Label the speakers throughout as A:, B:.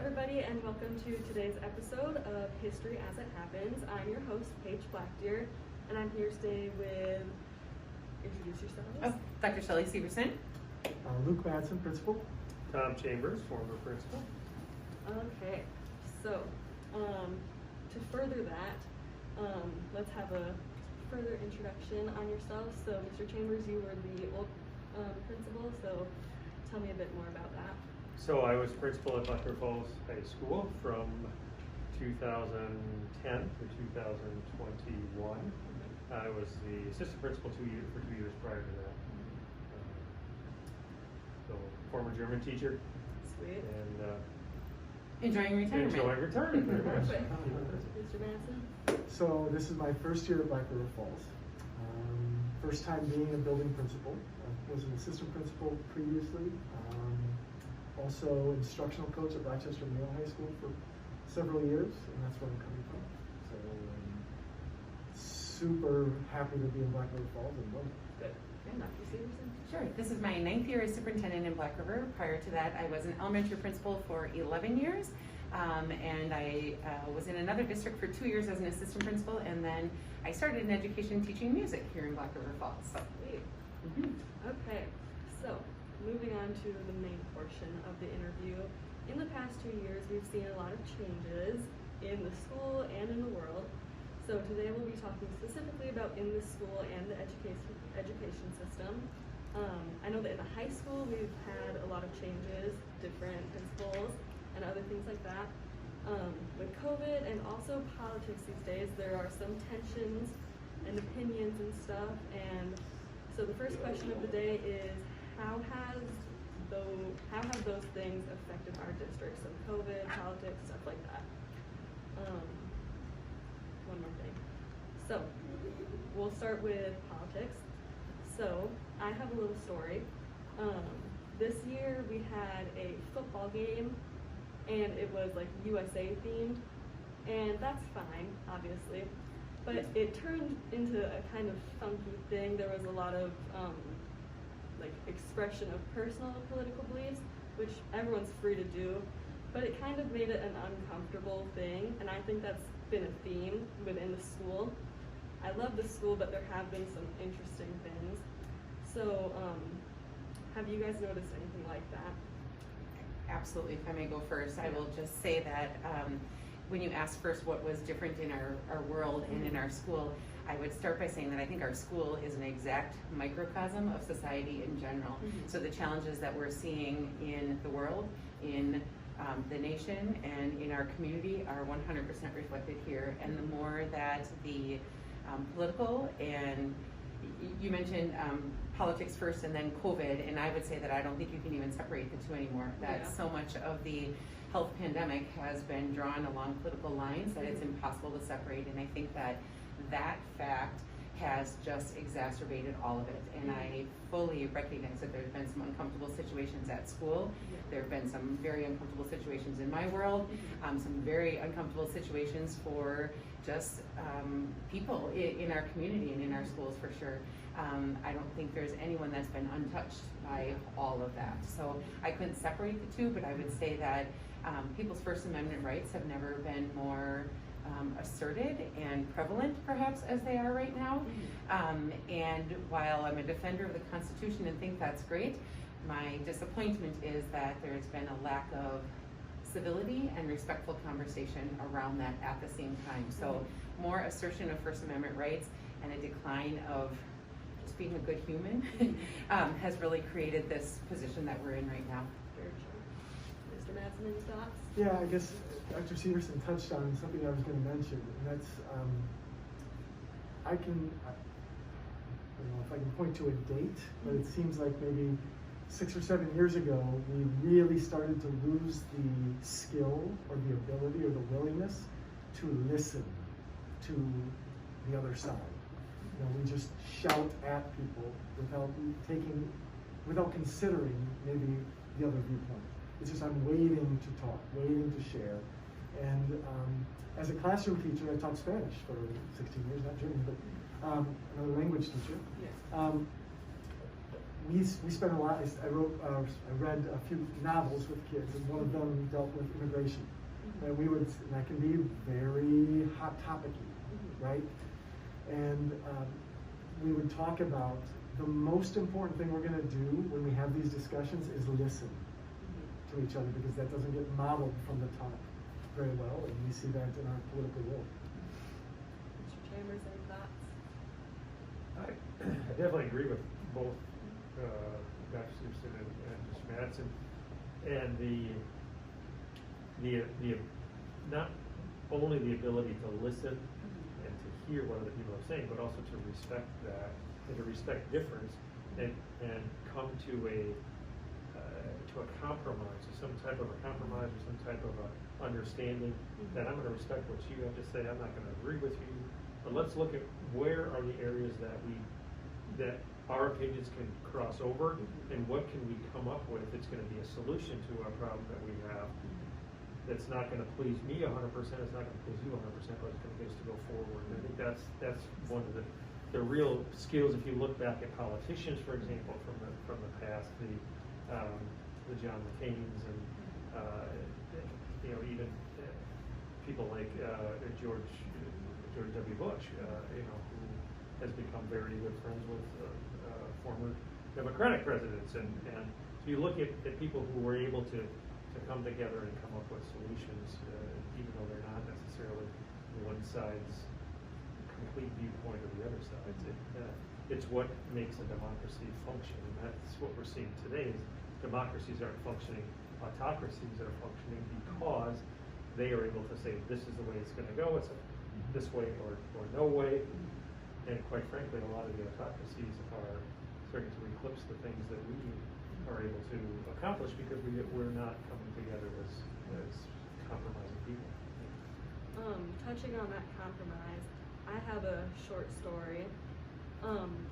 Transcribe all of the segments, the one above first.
A: everybody, and welcome to today's episode of History as It Happens. I'm your host, Paige Blackdeer, and I'm here today with, introduce yourselves.
B: Oh, Dr. Shelly Severson.
C: Luke Madsen, principal.
D: Tom Chambers, former principal.
A: Okay, so to further that, let's have a further introduction on yourself. So Mr. Chambers, you were the old principal, so tell me a bit more about that.
D: So I was principal at Black River Falls High School from 2010 to 2021. I was the assistant principal for 2 years prior to that. So former German teacher.
A: Sweet.
D: And
B: Enjoying retirement.
D: enjoying retirement very much.
A: Perfect. Mr. Madsen?
C: So this is my first year at Black River Falls. First time being a building principal. I was an assistant principal previously. Also instructional coach at Rochester Middle High School for several years, and that's where I'm coming from. So super happy to be in Black River Falls and love it.
A: Good. And Dr. Severson?
B: Sure. This is my 9th year as superintendent in Black River. Prior to that, I was an elementary principal for 11 years. And I was in another district for 2 years as an assistant principal, and then I started in education teaching music here in Black River Falls.
A: Sweet. Okay, so moving on to the main portion of the interview. In the past 2 years, we've seen a lot of changes in the school and in the world. So today we'll be talking specifically about in the school and the education system. I know that in the high school we've had a lot of changes, different principals and other things like that. With COVID and also politics these days, there are some tensions and opinions and stuff. And so the first question of the day is, how have those things affected our district? So COVID, politics, stuff like that. One more thing. So we'll start with politics. So I have a little story. This year we had a football game, and it was like USA themed, and that's fine, obviously. But it turned into a kind of funky thing. There was a lot of expression of personal political beliefs, which everyone's free to do, but it kind of made it an uncomfortable thing, and I think that's been a theme within the school. I love the school, but there have been some interesting things. So have you guys noticed anything like that?
B: Absolutely. If I may go first, I will just say that when you asked first what was different in our world and in our school, I would start by saying that I think our school is an exact microcosm of society in general. So the challenges that we're seeing in the world, in the nation, and in our community are 100% reflected here. And the more that the political, and you mentioned politics first and then COVID, and I would say that I don't think you can even separate the two anymore. That so much of the health pandemic has been drawn along political lines that it's impossible to separate, and I think that that fact has just exacerbated all of it. And I fully recognize that there's been some uncomfortable situations at school. There have been some very uncomfortable situations in my world, some very uncomfortable situations for just people in our community and in our schools, for sure. I don't think there's anyone that's been untouched by all of that. So I couldn't separate the two, but I would say that people's First Amendment rights have never been more asserted and prevalent, perhaps, as they are right now. And while I'm a defender of the Constitution and think that's great, my disappointment is that there's been a lack of civility and respectful conversation around that at the same time. So more assertion of First Amendment rights and a decline of just being a good human has really created this position that we're in right now.
A: Very true. Mr. Madsen, any thoughts?
C: Yeah, I guess Dr. Severson touched on something I was going to mention, and that's I don't know if I can point to a date, but it seems like maybe 6 or 7 years ago, we really started to lose the skill or the ability or the willingness to listen to the other side. You know, we just shout at people without considering maybe the other viewpoint. It's just I'm waiting to talk, waiting to share. And as a classroom teacher, I taught Spanish for 16 years, not German, but another language teacher. we spent a lot, I read a few novels with kids, and one of them dealt with immigration. And that can be very hot topic-y, right? And we would talk about the most important thing we're going to do when we have these discussions is listen to each other, because that doesn't get modeled from the top very well, and we see that in our political world.
A: Mr. Chambers, any thoughts?
D: I definitely agree with both Dr. Severson and Mr. Madsen, and the not only the ability to listen and to hear what other people are saying, but also to respect that and to respect difference and come to a compromise, or some type of a compromise, or some type of a understanding that I'm going to respect what you have to say. I'm not going to agree with you, but let's look at where are the areas that our opinions can cross over, and what can we come up with that's going to be a solution to a problem that we have. That's not going to please me 100%. It's not going to please you 100%, but it's going to get us to go forward. And I think that's one of the real skills. If you look back at politicians, for example, from the past, the John McCain's and even people like George W. Bush, who has become very good friends with former Democratic presidents. And so you look at people who were able to come together and come up with solutions, even though they're not necessarily one side's complete viewpoint or the other side's. It's what makes a democracy function, and that's what we're seeing today. Is democracies aren't functioning, autocracies are functioning because they are able to say, this is the way it's going to go, it's this way or no way. And quite frankly, a lot of the autocracies are starting to eclipse the things that we are able to accomplish because we're not coming together as compromising people.
A: Touching on that compromise, I have a short story.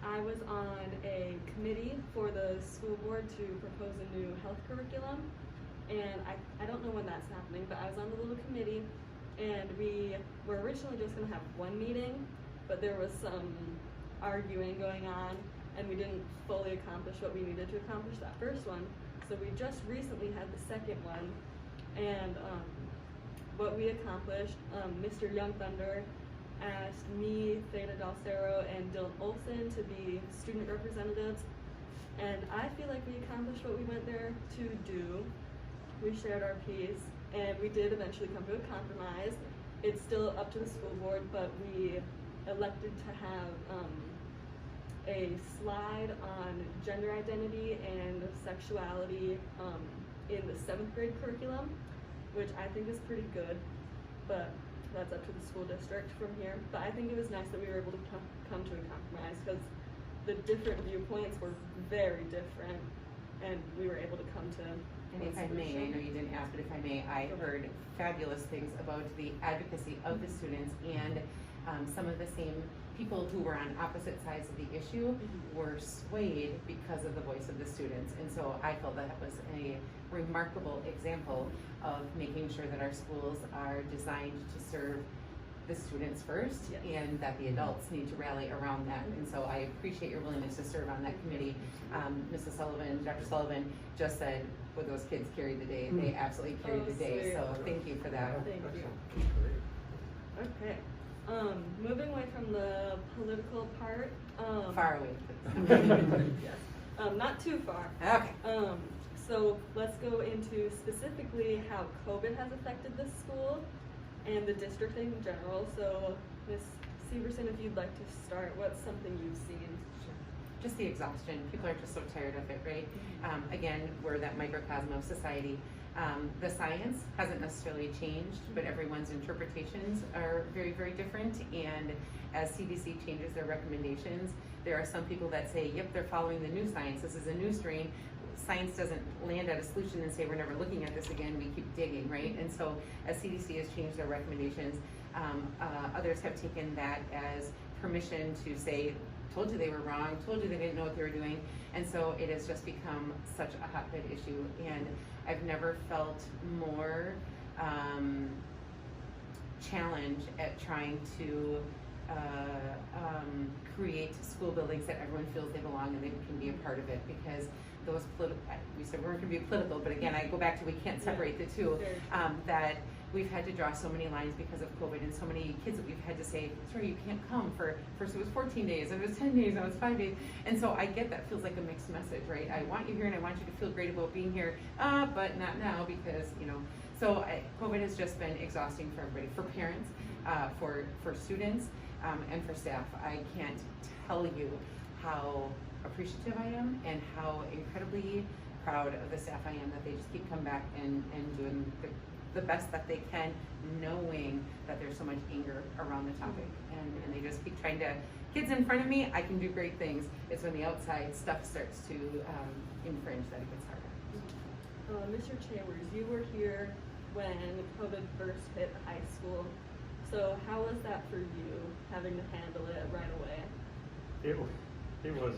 A: I was on a committee for the school board to propose a new health curriculum, and I don't know when that's happening, but I was on the little committee, and we were originally just going to have one meeting, but there was some arguing going on, and we didn't fully accomplish what we needed to accomplish that first one. So we just recently had the second one, and what we accomplished, Mr. Young Thunder asked me, Theta Dalcero, and Dylan Olson to be student representatives, and I feel like we accomplished what we went there to do. We shared our piece, and we did eventually come to a compromise. It's still up to the school board, but we elected to have a slide on gender identity and sexuality in the 7th grade curriculum, which I think is pretty good, but that's up to the school district from here. But I think it was nice that we were able to come to a compromise because the different viewpoints were very different, and we were able to come to.
B: And if I may, I know you didn't ask, but if I may, I heard fabulous things about the advocacy of the students, and some of the same people who were on opposite sides of the issue were swayed because of the voice of the students. And so I felt that was a remarkable example of making sure that our schools are designed to serve the students first, and that the adults need to rally around that. And so I appreciate your willingness to serve on that committee. Mrs. Sullivan, Dr. Sullivan just said, well, those kids carried the day. They absolutely carried the day.
A: Sweet.
B: So thank you for that.
A: Thank you. Okay. Moving away from the political part.
B: Far away.
A: Yes. Not too far.
B: Okay.
A: So let's go into specifically how COVID has affected the school and the district in general. So Ms. Severson, if you'd like to start, what's something you've seen?
B: Just the exhaustion. People are just so tired of it, right? Again, we're that microcosm of society. The science hasn't necessarily changed, but everyone's interpretations are very, very different. And as CDC changes their recommendations, there are some people that say, yep, they're following the new science. This is a new strain. Science doesn't land at a solution and say, we're never looking at this again. We keep digging, right? And so as CDC has changed their recommendations, others have taken that as permission to say, told you they were wrong, told you they didn't know what they were doing. And so it has just become such a hotbed issue. And I've never felt more challenge at trying to create school buildings that everyone feels they belong and they can be a part of it, because those we said we weren't going to be political, but again, I go back to we can't separate the two, that we've had to draw so many lines because of COVID, and so many kids that we've had to say, sorry, you can't come for, first it was 14 days, and it was 10 days, and it was 5 days, and so I get that feels like a mixed message, right? I want you here and I want you to feel great about being here, but not now because, you know, so COVID has just been exhausting for everybody, for parents, for students, and for staff. I can't tell you how appreciative I am and how incredibly proud of the staff I am that they just keep coming back and doing the best that they can, knowing that there's so much anger around the topic, and they just keep trying to, kids in front of me, I can do great things. It's when the outside stuff starts to infringe that it gets harder.
A: Mr. Chambers, you were here when COVID first hit high school. So how was that for you, having to handle it right away?
D: It was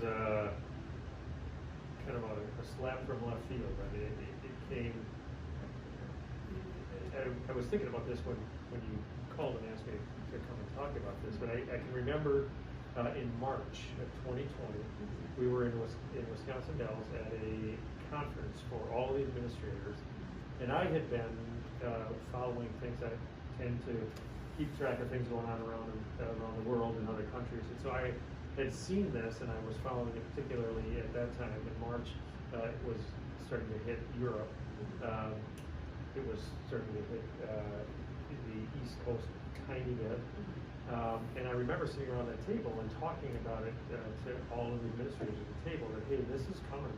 D: kind of a slap from left field. I mean, it came. I was thinking about this when you called and asked me to come and talk about this, but I can remember in March of 2020, we were in Wisconsin Dells at a conference for all the administrators, and I had been following things. I tend to keep track of things going on around the world in other countries, and so I had seen this, and I was following it particularly at that time in March. It was starting to hit Europe. It was starting to hit the East Coast a tiny bit. And I remember sitting around that table and talking about it to all of the administrators at the table, that, hey, this is coming.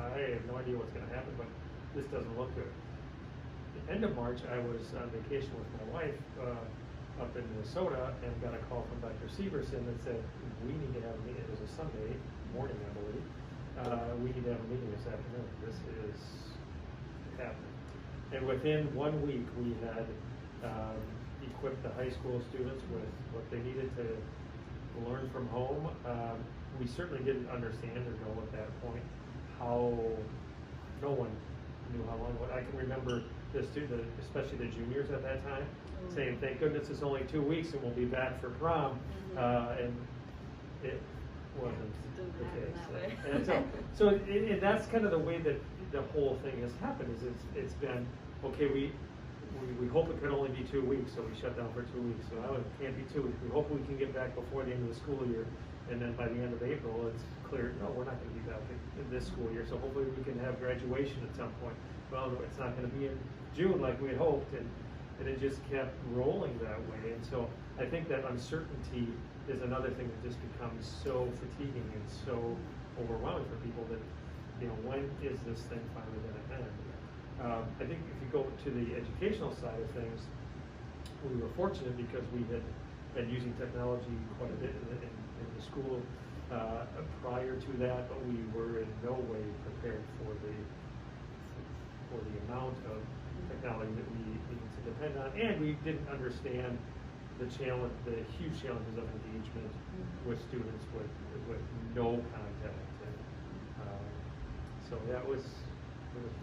D: I have no idea what's going to happen, but this doesn't look good. At the end of March, I was on vacation with my wife up in Minnesota, and got a call from Dr. Severson that said, we need to have a meeting. It was a Sunday morning, I believe. We need to have a meeting this afternoon. This is happening. And within 1 week, we had equipped the high school students with what they needed to learn from home. We certainly didn't understand or know at that point how, no one knew how long. I can remember the student, especially the juniors at that time, saying, thank goodness it's only 2 weeks and we'll be back for prom. And it wasn't the case. And so and that's kind of the way that the whole thing has happened, is it's been, okay, we hope it could only be 2 weeks, so we shut down for 2 weeks. So now it can't be 2 weeks. We hope we can get back before the end of the school year. And then by the end of April, it's clear, no, we're not going to be back in this school year. So hopefully we can have graduation at some point. Well, it's not going to be in June like we had hoped, and it just kept rolling that way. And so I think that uncertainty is another thing that just becomes so fatiguing and so overwhelming for people that, you know, when is this thing finally going to end? I think if you go to the educational side of things, we were fortunate because we had been using technology quite a bit in the school prior to that, but we were in no way prepared for the amount of technology that we needed to depend on, and we didn't understand the huge challenges of engagement with students with no contact, and so that was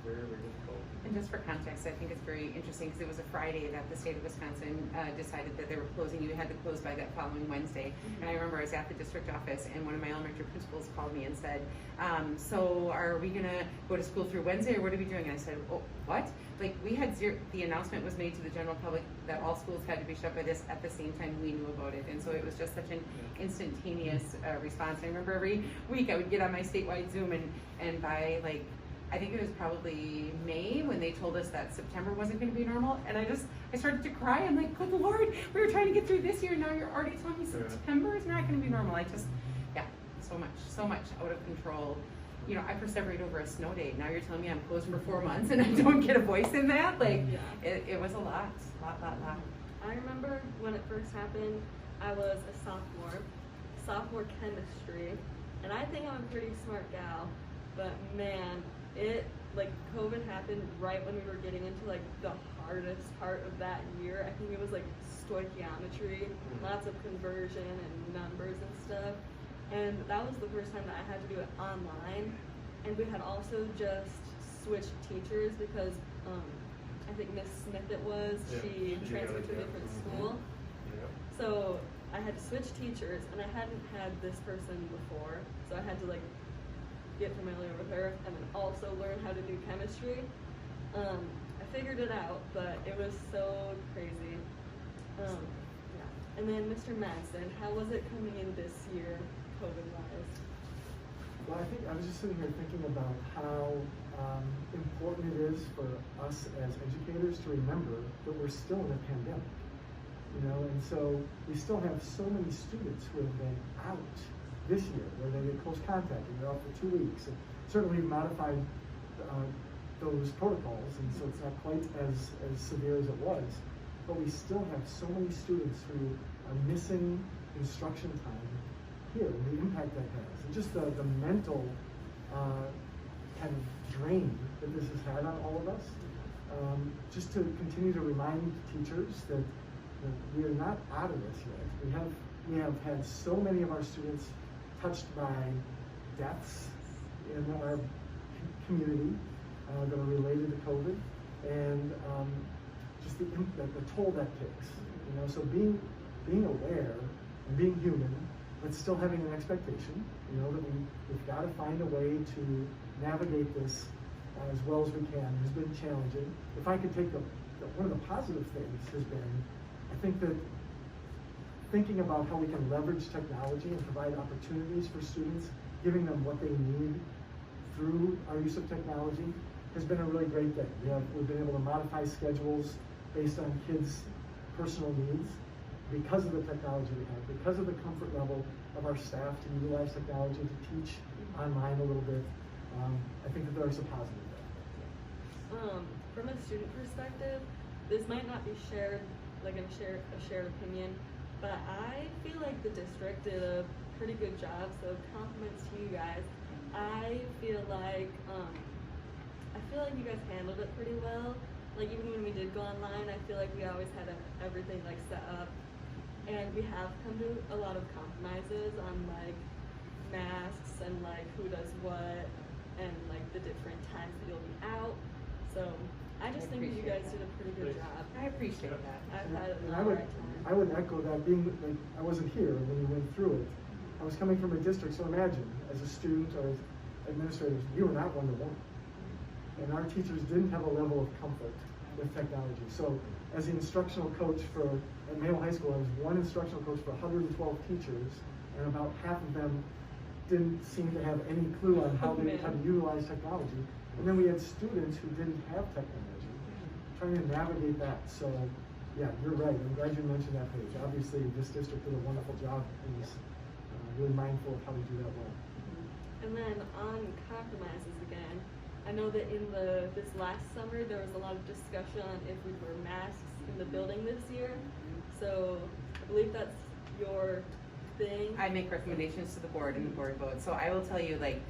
D: very, very difficult.
B: And just for context, I think it's very interesting because it was a Friday that the state of Wisconsin decided that they were closing. You had to close by that following Wednesday. And I remember I was at the district office, and one of my elementary principals called me and said, so are we going to go to school through Wednesday, or what are we doing? And I said, oh, what? Like, we had the announcement was made to the general public that all schools had to be shut by this at the same time we knew about it. And so it was just such an instantaneous response. I remember every week I would get on my statewide Zoom, and by like, I think it was probably May when they told us that September wasn't going to be normal, and I started to cry. I'm like, good Lord, we were trying to get through this year, now you're already telling me September is not going to be normal. So much out of control. You know, I persevered over a snow day. Now you're telling me I'm closed for 4 months and I don't get a voice in that? Like, it was a lot.
A: I remember when it first happened, I was a sophomore chemistry, and I think I'm a pretty smart gal, but man, COVID happened right when we were getting into like the hardest part of that year. I think it was like stoichiometry, lots of conversion and numbers and stuff. And that was the first time that I had to do it online. And we had also just switched teachers because I think Miss Smith she transferred to a different school. So I had to switch teachers, and I hadn't had this person before, so I had to like get familiar with her and then also learn how to do chemistry. I figured it out, but it was so crazy. Yeah. And then Mr. Madsen, how was it coming in this year, COVID-wise?
C: Well, I think I was just sitting here thinking about how important it is for us as educators to remember that we're still in a pandemic. You know, and so we still have so many students who have been out this year, where they get close contact and they're out for 2 weeks. And certainly we've modified those protocols, and so it's not quite as severe as it was. But we still have so many students who are missing instruction time here, and the impact that has, and just the mental kind of drain that this has had on all of us. Just to continue to remind teachers that we are not out of this yet. We have had so many of our students touched by deaths in our community that are related to COVID, and just the toll that takes. You know, so being aware and being human, but still having an expectation. You know, that we've got to find a way to navigate this as well as we can. It's been challenging. If I could take one of the positive things has been, I think that thinking about how we can leverage technology and provide opportunities for students, giving them what they need through our use of technology has been a really great thing. We've been able to modify schedules based on kids' personal needs because of the technology we have, because of the comfort level of our staff to utilize technology to teach online a little bit. I think that there are some positive there.
A: From a student perspective, this might not be shared, like a shared opinion, but I feel like the district did a pretty good job, so compliments to you guys. I feel like you guys handled it pretty well. Like even when we did go online, I feel like we always had everything like set up, and we have come to a lot of compromises on like masks and like who does what and like the different times that you'll be out. So I just think you guys did a pretty good job.
B: I appreciate that.
A: I've had
C: And
A: a hard time.
C: I would echo that. Being like, I wasn't here when you went through it. I was coming from a district, so imagine as a student or as administrators, you were not one-to-one, and our teachers didn't have a level of comfort with technology. So as the instructional coach at Mayo High School, I was one instructional coach for 112 teachers, and about half of them didn't seem to have any clue on how to utilize technology. And then we had students who didn't have technology, trying to navigate that. So yeah, you're right. I'm glad you mentioned that page. Obviously, this district did a wonderful job and is really mindful of how to do that well.
A: And then on compromises again, I know that in this last summer there was a lot of discussion on if we wear masks in the building this year. So I believe that's your thing.
B: I make recommendations to the board and the board votes. So I will tell you, like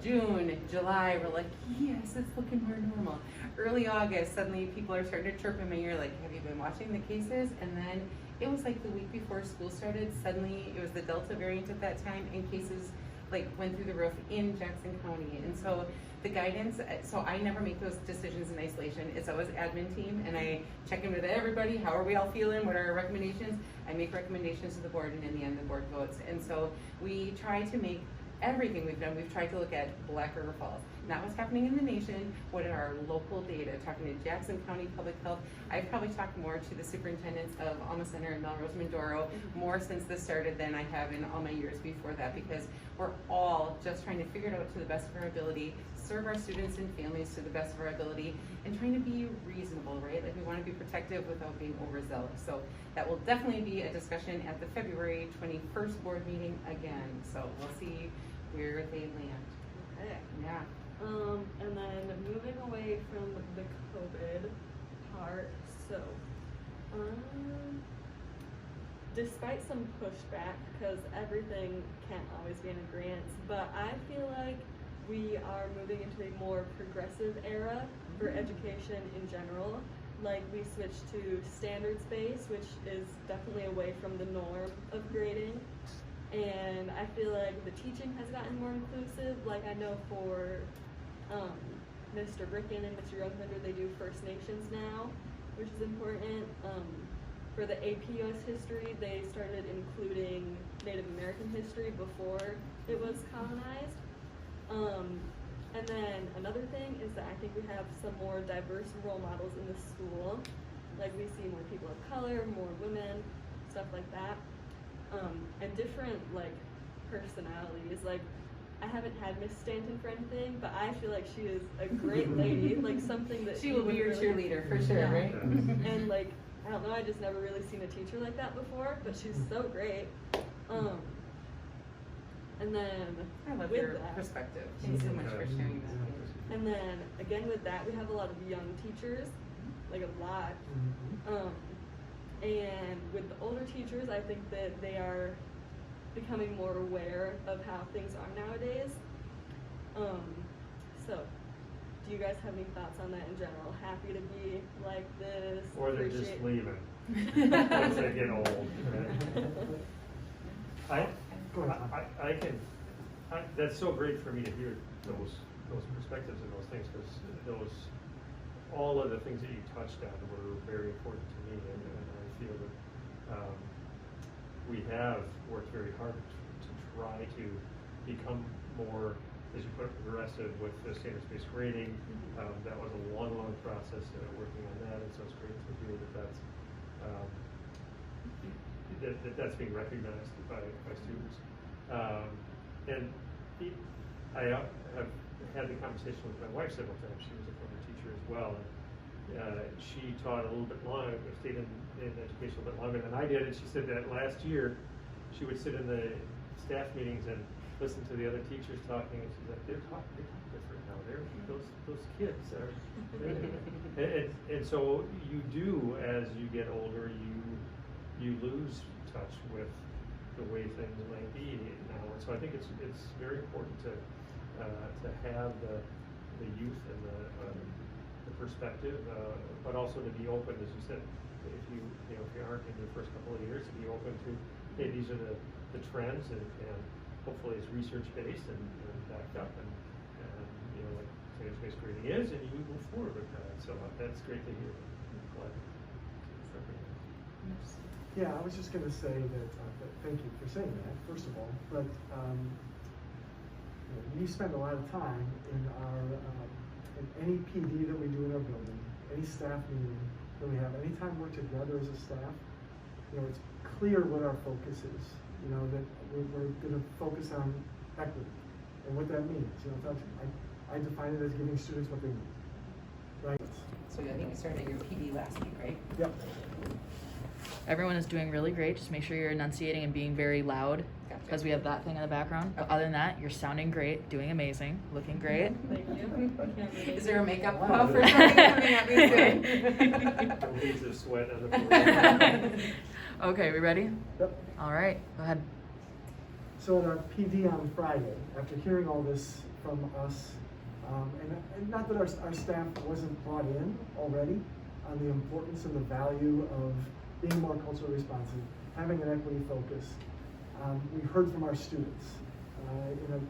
B: June, July, we're like, yes, it's looking more normal. Early August, suddenly people are starting to chirp in my ear, like, have you been watching the cases? And then it was like the week before school started, suddenly it was the Delta variant at that time, and cases like went through the roof in Jackson County. And so the guidance, so I never make those decisions in isolation. It's always admin team, and I check in with everybody. How are we all feeling? What are our recommendations? I make recommendations to the board, and in the end, the board votes. And so we try to make everything we've done, we've tried to look at Black River Falls, not what's happening in the nation, what are our local data, talking to Jackson County Public Health. I've probably talked more to the superintendents of Alma Center and Melrose Mindoro more since this started than I have in all my years before that, because we're all just trying to figure it out to the best of our ability, serve our students and families to the best of our ability, and trying to be reasonable, right? Like we want to be protective without being overzealous. So that will definitely be a discussion at the February 21st board meeting again. So we'll see where they land.
A: Okay.
B: Yeah.
A: And then moving away from the COVID part, so despite some pushback, because everything can't always be in agreement, but I feel like we are moving into a more progressive era for education in general. Like we switched to standards-based, which is definitely away from the norm of grading. And I feel like the teaching has gotten more inclusive. Like I know for Mr. Bricken and Mr. Younghunder, they do First Nations now, which is important. for the AP US history, they started including Native American history before it was colonized. And then another thing is that I think we have some more diverse role models in the school. Like we see more people of color, more women, stuff like that. And different like personalities. Like I haven't had Miss Stanton for anything, but I feel like she is a great lady. Like something that
B: She will be your
A: really,
B: cheerleader for sure,
A: yeah.
B: right?
A: And like I don't know, I just never really seen a teacher like that before, but she's so great. And then
B: I love
A: with
B: your
A: that,
B: perspective. Thanks so much for sharing that.
A: and then again with that, we have a lot of young teachers, like a lot. And with the older teachers, I think that they are becoming more aware of how things are nowadays. So, do you guys have any thoughts on that in general? Happy to be like this?
D: Or they're just
A: appreciate-
D: leaving once they get old. Right? That's so great for me to hear those perspectives and those things, because all of the things that you touched on were very important to me, and I feel that we have worked very hard to try to become more, as you put it, progressive with the standards-based grading. That was a long process working on that, and so it's great to hear that's being recognized by students. And I have had the conversation with my wife several times. She was a former teacher as well, and she taught a little bit longer, stayed in education a little bit longer than I did, and she said that last year she would sit in the staff meetings and listen to the other teachers talking, and she's like, they're talking different now. Those kids are, and so you do, as you get older, you lose touch with the way things might be now, and so I think it's very important to have the youth and the perspective, but also to be open, as you said, if you aren't in your first couple of years, to be open to, hey, these are the trends, and hopefully it's research based and backed up, and like standards-based grading is, and you move forward with that. So that's great to hear.
C: Yeah, I was just going to say that, thank you for saying that, first of all, but we spend a lot of time in in any PD that we do in our building, any staff meeting that we have, anytime we're together as a staff, it's clear what our focus is, that we're going to focus on equity and what that means. I define it as giving students what they need, right?
B: So I think you started your PD last week, right?
C: Yep.
E: Everyone is doing really great. Just make sure you're enunciating and being very loud, because we have that thing in the background. But other than that, you're sounding great, doing amazing, looking great.
A: Thank you.
B: Is there a makeup puff or something coming at me soon?
D: Don't need to sweat on the floor.
E: Okay, we ready?
C: Yep.
E: All right, go ahead.
C: So at our PD on Friday, after hearing all this from us, and not that our staff wasn't brought in already on the importance and the value of being more culturally responsive, having an equity focus, we heard from our students in a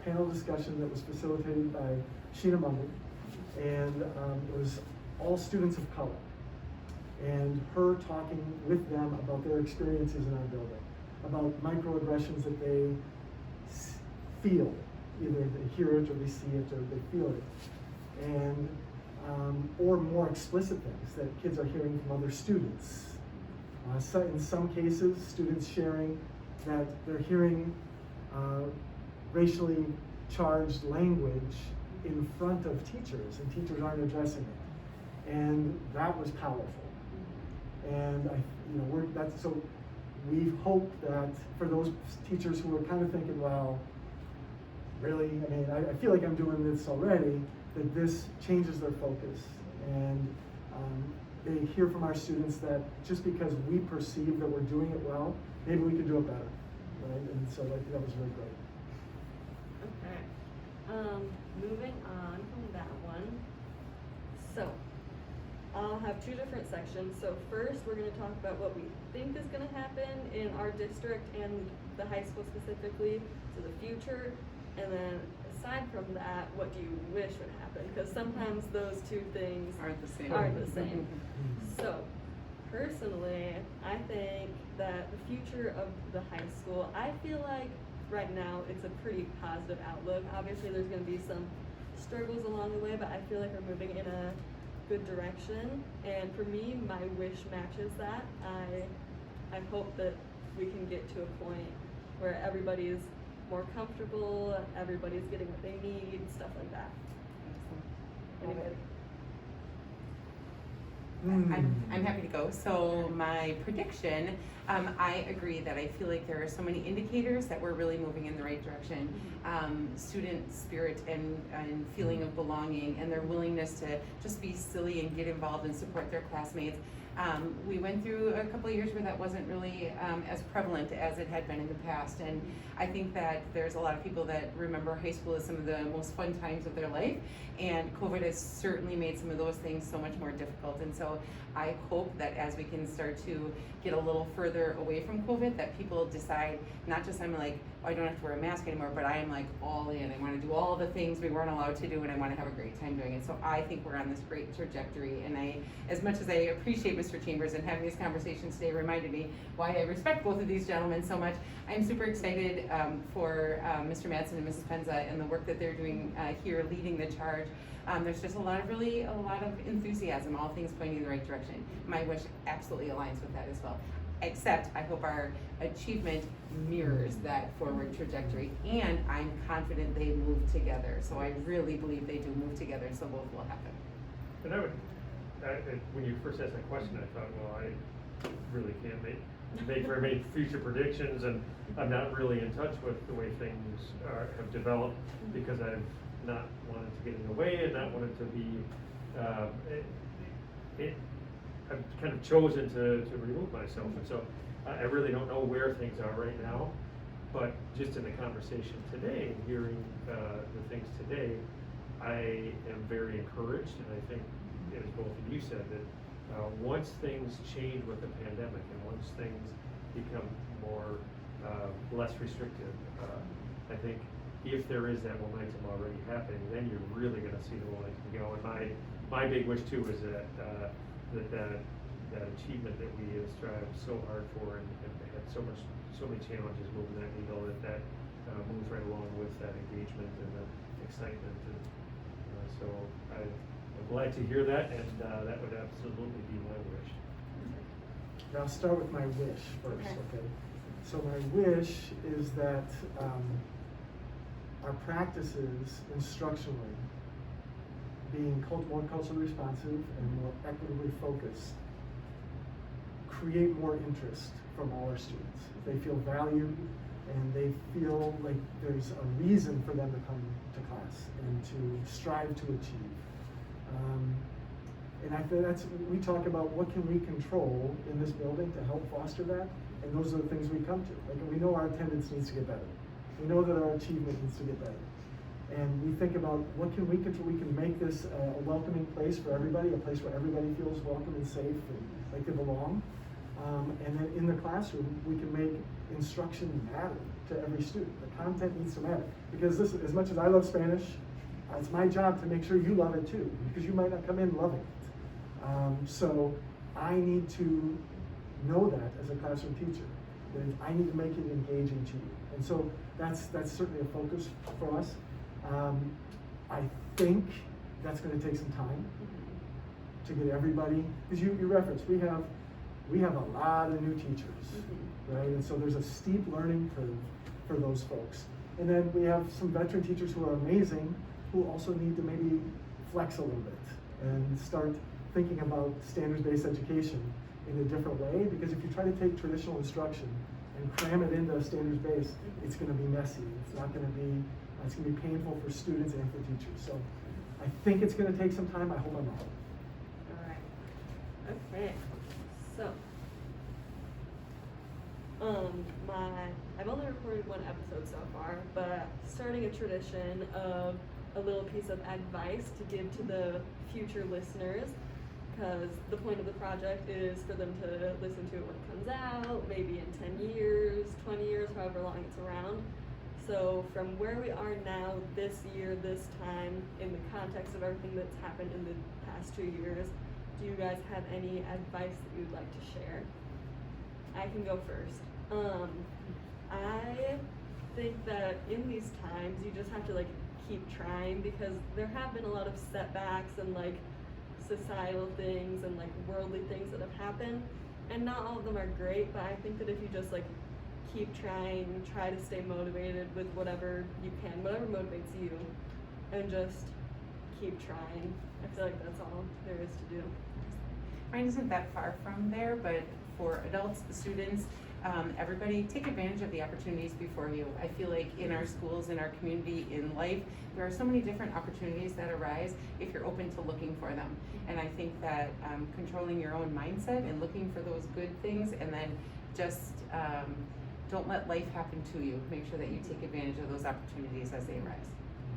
C: panel discussion that was facilitated by Sheena Mundy, and it was all students of color, and her talking with them about their experiences in our building, about microaggressions that they feel, either they hear it or they see it or they feel it, and or more explicit things that kids are hearing from other students. So in some cases, students sharing that they're hearing racially charged language in front of teachers, and teachers aren't addressing it, and that was powerful. And so we hope that for those teachers who are kind of thinking, well, really, I feel like I'm doing this already, that this changes their focus, and they hear from our students that just because we perceive that we're doing it well, maybe we can do it better, right? And so that was really great.
A: Okay. Moving on from that one. So, I'll have two different sections. So first, we're going to talk about what we think is going to happen in our district and the high school specifically, so the future, and then aside from that, what do you wish would happen? Because sometimes those two things
B: Aren't the same.
A: So, personally, I think that the future of the high school, I feel like right now it's a pretty positive outlook. Obviously there's going to be some struggles along the way, but I feel like we're moving in a good direction. And for me, my wish matches that. I hope that we can get to a point where everybody's more comfortable, everybody's getting what they need, stuff like that. Anybody?
B: I'm happy to go. So my prediction, I agree that I feel like there are so many indicators that we're really moving in the right direction. Student spirit and feeling of belonging and their willingness to just be silly and get involved and support their classmates. We went through a couple of years where that wasn't really as prevalent as it had been in the past, and I think that there's a lot of people that remember high school as some of the most fun times of their life, and COVID has certainly made some of those things so much more difficult. And so I hope that as we can start to get a little further away from COVID, that people decide, not just I'm like, oh, I don't have to wear a mask anymore, but I am like all in. I want to do all the things we weren't allowed to do, and I want to have a great time doing it. So I think we're on this great trajectory, and as much as I appreciate Mr. Chambers and having this conversation today reminded me why I respect both of these gentlemen so much, I'm super excited for Mr. Madsen and Mrs. Penza and the work that they're doing here, leading the charge. There's just a lot of enthusiasm, all things pointing in the right direction. My wish absolutely aligns with that as well. Except I hope our achievement mirrors that forward trajectory, and I'm confident they move together. So I really believe they do move together, so both will happen.
D: And when you first asked that question, I thought, well, I really can't make very many future predictions, and I'm not really in touch with the way things have developed, because I've not wanted to get in the way and not wanted to be, I've kind of chosen to remove myself. And so I really don't know where things are right now, but just in the conversation today, hearing the things today, I am very encouraged, and I think, as both of you said, that once things change with the pandemic and once things become more less restrictive, I think if there is that momentum already happening, then you're really going to see the momentum go. And my big wish too is that that achievement that we have strived so hard for and had so many challenges moving that needle, that moves right along with that engagement and the excitement. And so I'm glad to hear that, and that would absolutely be my wish.
C: Now I'll start with my wish first, okay? So my wish is that our practices instructionally, being more culturally responsive and more equitably focused, create more interest from all our students. They feel valued, and they feel like there's a reason for them to come to class and to strive to achieve. And I think we talk about what can we control in this building to help foster that, and those are the things we come to. Like, we know our attendance needs to get better. We know that our achievement needs to get better. And we think about what can we control. We can make this a welcoming place for everybody, a place where everybody feels welcome and safe and like they belong. And then in the classroom, we can make instruction matter to every student. The content needs to matter. Because listen, as much as I love Spanish, it's my job to make sure you love it too, because you might not come in loving it. So I need to know that as a classroom teacher, that I need to make it engaging to you. And so that's certainly a focus for us. I think that's going to take some time to get everybody, because you referenced, we have a lot of new teachers, right? And so there's a steep learning curve for those folks. And then we have some veteran teachers who are amazing, who also need to maybe flex a little bit and start thinking about standards-based education in a different way, because if you try to take traditional instruction and cram it into standards-based, it's going to be messy. It's going to be painful for students and for teachers. So I think it's going to take some time. I hope I'm wrong.
A: All right. Okay. So, I've only recorded one episode so far, but starting a tradition of a little piece of advice to give to the future listeners, because the point of the project is for them to listen to it when it comes out, maybe in 10 years, 20 years, however long it's around. So from where we are now, this year, this time, in the context of everything that's happened in the past 2 years, do you guys have any advice that you'd like to share? I can go first. I think that in these times you just have to like keep trying, because there have been a lot of setbacks and like societal things and like worldly things that have happened, and not all of them are great, but I think that if you just like keep trying, try to stay motivated with whatever you can, whatever motivates you, and just keep trying. I feel like that's all there is to do.
B: Mine isn't that far from there, but for adults, the students, everybody, take advantage of the opportunities before you. I feel like in our schools, in our community, in life, there are so many different opportunities that arise if you're open to looking for them. And I think that controlling your own mindset and looking for those good things, and then just don't let life happen to you. Make sure that you take advantage of those opportunities as they arise.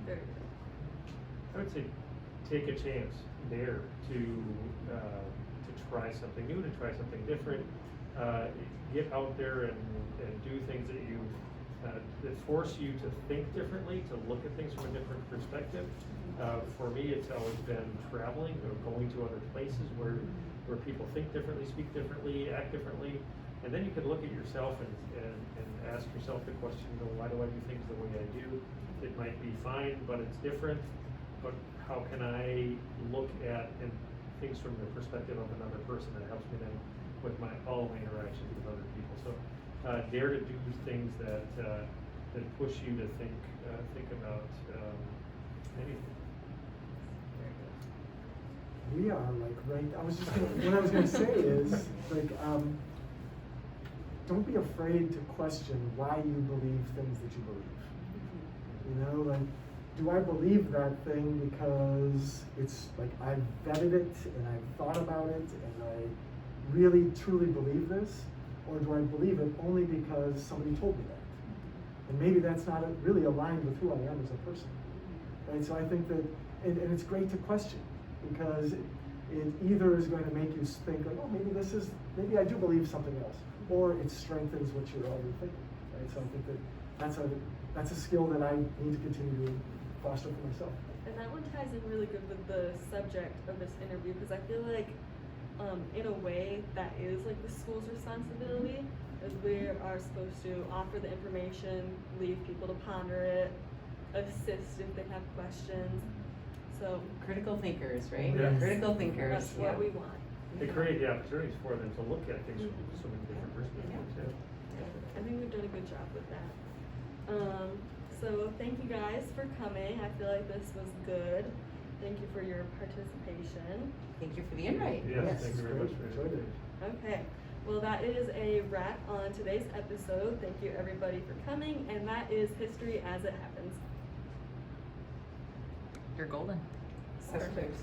A: Very good.
D: I would say take a chance, dare to try something new, to try something different. Get out there and do things that you that force you to think differently, to look at things from a different perspective. For me, it's always been traveling or going to other places where people think differently, speak differently, act differently, and then you can look at yourself and ask yourself the question, why do I do things the way I do? It might be fine, but it's different. But how can I look at things from the perspective of another person that helps me then with all my interactions with other people? So dare to do things that push you to think about anything.
C: We are like what I was gonna say is like, don't be afraid to question why you believe things that you believe. You know, like, do I believe that thing because it's like I've vetted it and I've thought about it and I really truly believe this? Or do I believe it only because somebody told me that? And maybe that's not really aligned with who I am as a person. Right? So I think that, and it's great to question, because it either is going to make you think like, oh, maybe I do believe something else, or it strengthens what you're already thinking. Right? So I think that that's a skill that I need to continue to foster for myself.
A: And that one ties in really good with the subject of this interview, because I feel like in a way that is like the school's responsibility, as we are supposed to offer the information, leave people to ponder it, assist if they have questions. So
B: Critical thinkers, right?
C: Yes.
B: Critical thinkers.
A: that's what we want.
D: They create the opportunities for them to look at things from so many different perspectives. Yeah.
A: I think we've done a good job with that. So thank you guys for coming. I feel like this was good. Thank you for your participation.
B: Thank you for the invite.
D: Yes, thank you very much for
C: Enjoyed it.
A: Okay, well that is a wrap on today's episode. Thank you everybody for coming, and that is History as It Happens.
E: You're golden.
B: Perfect. Thanks.